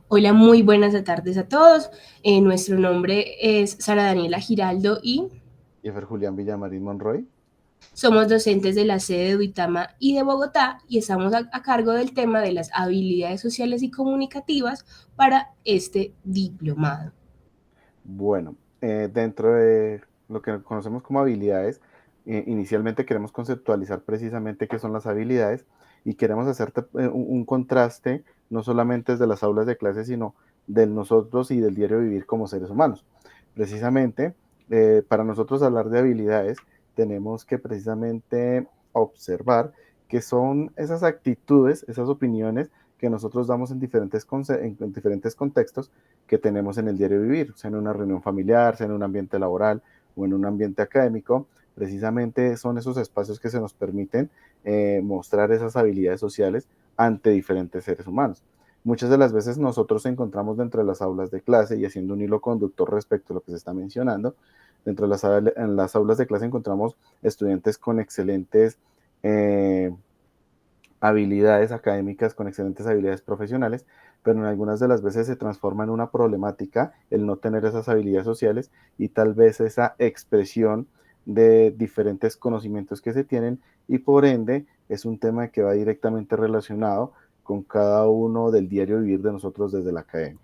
Hola, muy buenas tardes a todos. Nuestro nombre es Sara Daniela Giraldo y Jefer Julián Villamarín Monroy. somos docentes de la sede de Uitama y de Bogotá y estamos a cargo del tema de las habilidades sociales y comunicativas para este diplomado. Bueno, dentro de lo que conocemos como habilidades, inicialmente queremos conceptualizar precisamente qué son las habilidades y queremos hacerte un contraste no solamente desde las aulas de clase, sino de nosotros y del diario vivir como seres humanos. Precisamente, para nosotros hablar de habilidades, tenemos que precisamente observar que son esas actitudes, esas opiniones que nosotros damos en diferentes contextos que tenemos en el diario vivir, sea en una reunión familiar, sea en un ambiente laboral o en un ambiente académico. Precisamente son esos espacios que se nos permiten mostrar esas habilidades sociales ante diferentes seres humanos. Muchas de las veces nosotros encontramos dentro de las aulas de clase y haciendo un hilo conductor respecto a lo que se está mencionando, dentro de en las aulas de clase encontramos estudiantes con excelentes eh, habilidades académicas, con excelentes habilidades profesionales, pero en algunas de las veces se transforma en una problemática el no tener esas habilidades sociales y tal vez esa expresión de diferentes conocimientos que se tienen y por ende es un tema que va directamente relacionado con cada uno del diario vivir de nosotros desde la academia.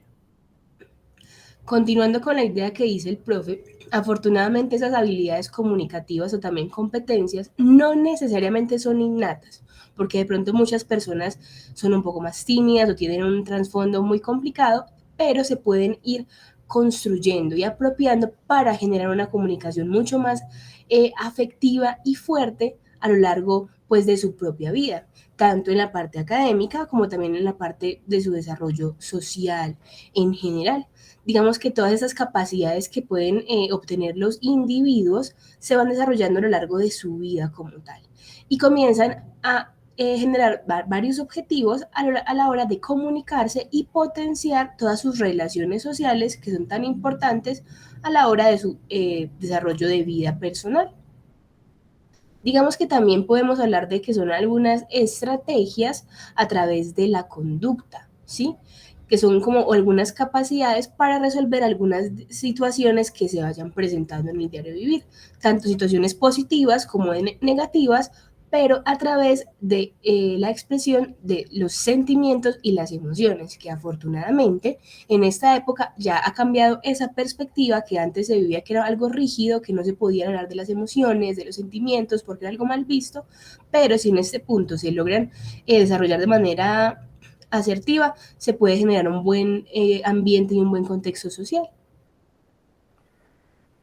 Continuando con la idea que dice el profe, afortunadamente esas habilidades comunicativas o también competencias no necesariamente son innatas, porque de pronto muchas personas son un poco más tímidas o tienen un trasfondo muy complicado, pero se pueden ir construyendo y apropiando para generar una comunicación mucho más afectiva y fuerte a lo largo pues de su propia vida, tanto en la parte académica como también en la parte de su desarrollo social en general. Digamos que todas esas capacidades que pueden obtener los individuos se van desarrollando a lo largo de su vida como tal y comienzan a generar varios objetivos a la hora de comunicarse y potenciar todas sus relaciones sociales que son tan importantes a la hora de su desarrollo de vida personal. Digamos que también podemos hablar de que son algunas estrategias a través de la conducta, ¿sí? Que son como algunas capacidades para resolver algunas situaciones que se vayan presentando en el diario vivir, tanto situaciones positivas como negativas, pero a través de la expresión de los sentimientos y las emociones, que afortunadamente en esta época ya ha cambiado esa perspectiva que antes se vivía que era algo rígido, que no se podía hablar de las emociones, de los sentimientos, porque era algo mal visto, pero si en este punto se logran desarrollar de manera asertiva, se puede generar un buen ambiente y un buen contexto social.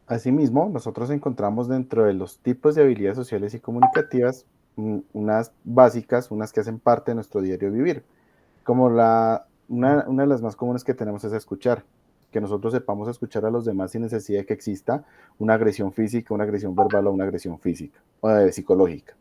Asimismo, nosotros encontramos dentro de los tipos de habilidades sociales y comunicativas unas básicas, unas que hacen parte de nuestro diario vivir. Como una de las más comunes que tenemos es escuchar, que nosotros sepamos escuchar a los demás sin necesidad de que exista una agresión física, una agresión verbal o una agresión física o psicológica.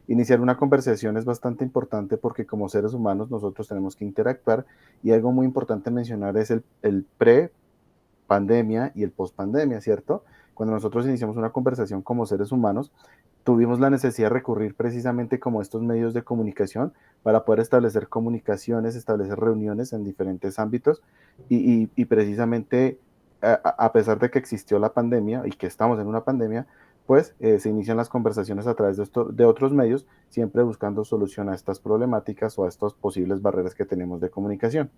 Iniciar una conversación es bastante importante porque como seres humanos nosotros tenemos que interactuar y algo muy importante mencionar es el pre-pandemia y el post-pandemia, ¿cierto? Cuando nosotros iniciamos una conversación como seres humanos, tuvimos la necesidad de recurrir precisamente como estos medios de comunicación para poder establecer comunicaciones, establecer reuniones en diferentes ámbitos y precisamente a pesar de que existió la pandemia y que estamos en una pandemia, pues se inician las conversaciones a través de otros medios, siempre buscando solución a estas problemáticas o a estas posibles barreras que tenemos de comunicación.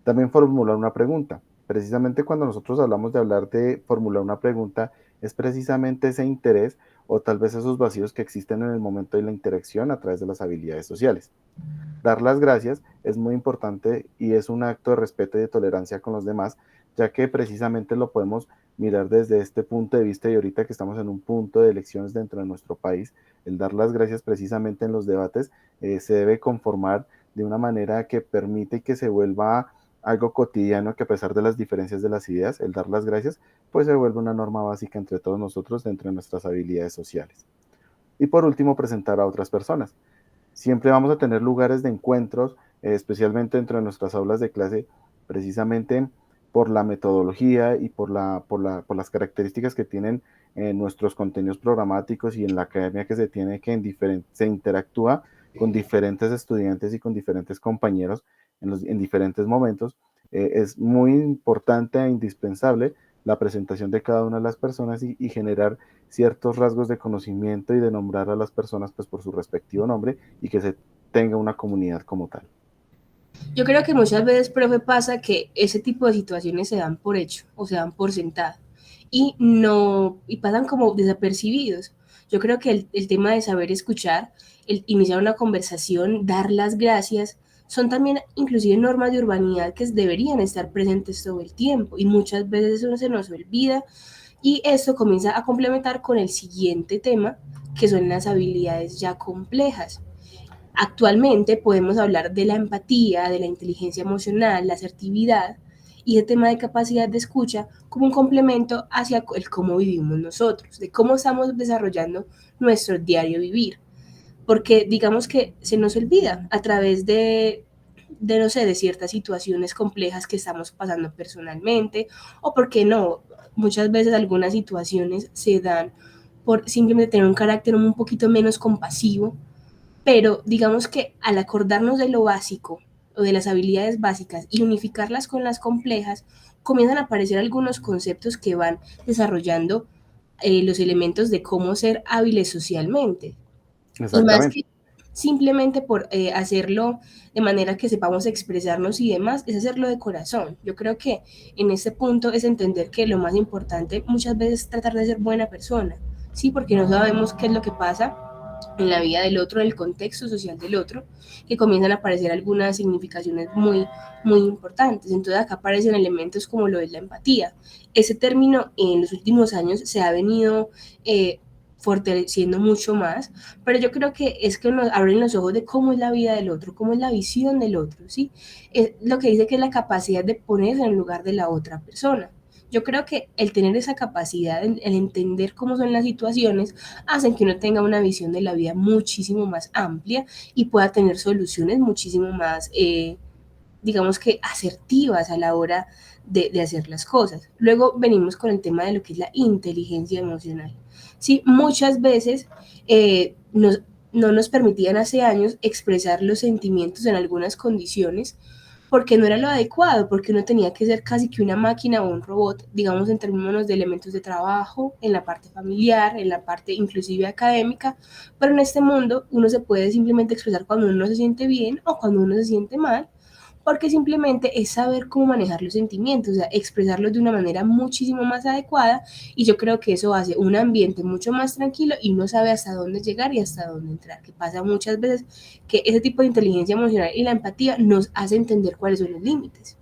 También formular una pregunta. Precisamente cuando nosotros hablamos de hablar de formular una pregunta, es precisamente ese interés o tal vez esos vacíos que existen en el momento de la interacción a través de las habilidades sociales. Dar las gracias es muy importante y es un acto de respeto y de tolerancia con los demás, ya que precisamente lo podemos mirar desde este punto de vista y ahorita que estamos en un punto de elecciones dentro de nuestro país, el dar las gracias precisamente en los debates se debe conformar de una manera que permite que se vuelva algo cotidiano, que a pesar de las diferencias de las ideas, el dar las gracias, pues se vuelve una norma básica entre todos nosotros dentro de nuestras habilidades sociales. Y por último, presentar a otras personas. Siempre vamos a tener lugares de encuentros, especialmente dentro de nuestras aulas de clase, precisamente por la metodología y por las características que tienen nuestros contenidos programáticos y en la academia que se tiene que se interactúa con diferentes estudiantes y con diferentes compañeros en diferentes momentos, es muy importante e indispensable la presentación de cada una de las personas y generar ciertos rasgos de conocimiento y de nombrar a las personas pues por su respectivo nombre y que se tenga una comunidad como tal. Yo creo que muchas veces, profe, pasa que ese tipo de situaciones se dan por hecho o se dan por sentado y no y pasan como desapercibidos. Yo creo que el tema de saber escuchar, el iniciar una conversación, dar las gracias, son también inclusive normas de urbanidad que deberían estar presentes todo el tiempo y muchas veces eso se nos olvida y esto comienza a complementar con el siguiente tema, que son las habilidades ya complejas. Actualmente podemos hablar de la empatía, de la inteligencia emocional, la asertividad y el tema de capacidad de escucha como un complemento hacia el cómo vivimos nosotros, de cómo estamos desarrollando nuestro diario vivir. Porque digamos que se nos olvida a través no sé, de ciertas situaciones complejas que estamos pasando personalmente o porque no, muchas veces algunas situaciones se dan por simplemente tener un carácter un poquito menos compasivo, pero digamos que al acordarnos de lo básico o de las habilidades básicas y unificarlas con las complejas, comienzan a aparecer algunos conceptos que van desarrollando los elementos de cómo ser hábiles socialmente. Y más Exactamente. que simplemente por hacerlo de manera que sepamos expresarnos y demás, es hacerlo de corazón. Yo creo que en este punto es entender que lo más importante muchas veces es tratar de ser buena persona, ¿sí? Porque no sabemos qué es lo que pasa en la vida del otro, en el contexto social del otro, que comienzan a aparecer algunas significaciones muy, muy importantes. Entonces acá aparecen elementos como lo de la empatía. Ese término en los últimos años se ha venido fortaleciendo mucho más, pero yo creo que es que nos abren los ojos de cómo es la vida del otro, cómo es la visión del otro, ¿sí? Es lo que dice que es la capacidad de ponerse en el lugar de la otra persona. Yo creo que el tener esa capacidad, el entender cómo son las situaciones, hacen que uno tenga una visión de la vida muchísimo más amplia y pueda tener soluciones muchísimo más, digamos que asertivas a la hora de hacer las cosas. Luego venimos con el tema de lo que es la inteligencia emocional. Sí, muchas veces no nos permitían hace años expresar los sentimientos en algunas condiciones porque no era lo adecuado, porque uno tenía que ser casi que una máquina o un robot, digamos en términos de elementos de trabajo, en la parte familiar, en la parte inclusive académica, pero en este mundo uno se puede simplemente expresar cuando uno se siente bien o cuando uno se siente mal, porque simplemente es saber cómo manejar los sentimientos, o sea, expresarlos de una manera muchísimo más adecuada y yo creo que eso hace un ambiente mucho más tranquilo y uno sabe hasta dónde llegar y hasta dónde entrar, que pasa muchas veces que ese tipo de inteligencia emocional y la empatía nos hace entender cuáles son los límites.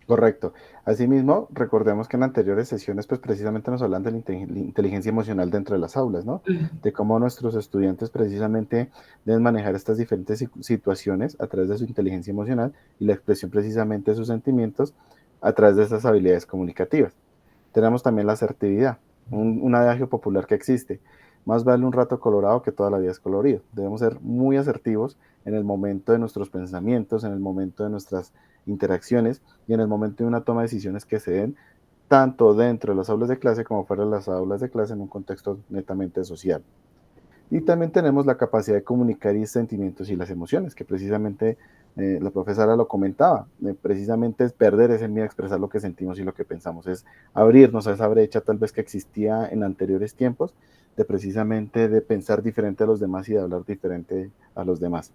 Correcto. Asimismo, recordemos que en anteriores sesiones, pues precisamente nos hablan de la inteligencia emocional dentro de las aulas, ¿no? De cómo nuestros estudiantes precisamente deben manejar estas diferentes situaciones a través de su inteligencia emocional y la expresión precisamente de sus sentimientos a través de esas habilidades comunicativas. Tenemos también la asertividad, un adagio popular que existe. Más vale un rato colorado que toda la vida es colorido. Debemos ser muy asertivos en el momento de nuestros pensamientos, en el momento de nuestras interacciones y en el momento de una toma de decisiones que se den tanto dentro de las aulas de clase como fuera de las aulas de clase en un contexto netamente social. Y también tenemos la capacidad de comunicar y sentimientos y las emociones, que precisamente la profesora lo comentaba, precisamente es perder ese miedo a expresar lo que sentimos y lo que pensamos, es abrirnos a esa brecha tal vez que existía en anteriores tiempos, de precisamente de pensar diferente a los demás y de hablar diferente a los demás.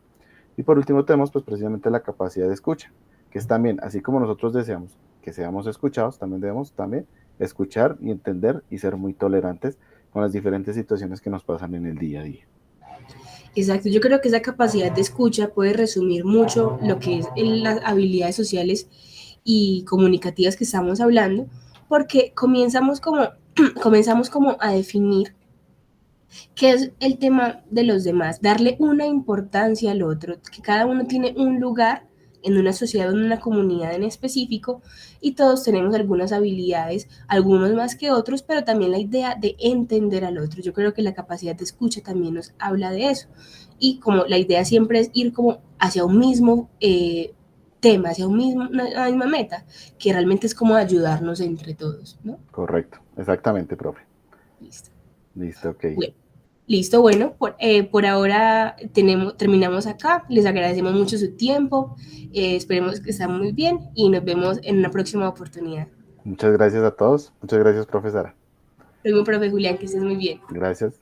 Y por último tenemos pues precisamente la capacidad de escucha, que es también, así como nosotros deseamos que seamos escuchados, también debemos también escuchar y entender y ser muy tolerantes con las diferentes situaciones que nos pasan en el día a día. Exacto, yo creo que esa capacidad de escucha puede resumir mucho lo que es las habilidades sociales y comunicativas que estamos hablando, porque comenzamos como a definir qué es el tema de los demás, darle una importancia al otro, que cada uno tiene un lugar en una sociedad o en una comunidad en específico y todos tenemos algunas habilidades, algunos más que otros, pero también la idea de entender al otro. Yo creo que la capacidad de escucha también nos habla de eso. Y como la idea siempre es ir como hacia un mismo tema, hacia una misma meta, que realmente es como ayudarnos entre todos, ¿no? Correcto, exactamente, profe. Listo. Listo, ok. Bueno. Listo, bueno, por ahora terminamos acá. Les agradecemos mucho su tiempo. Esperemos que estén muy bien y nos vemos en una próxima oportunidad. Muchas gracias a todos. Muchas gracias, profesora. Soy un profe Julián, que estés muy bien. Gracias.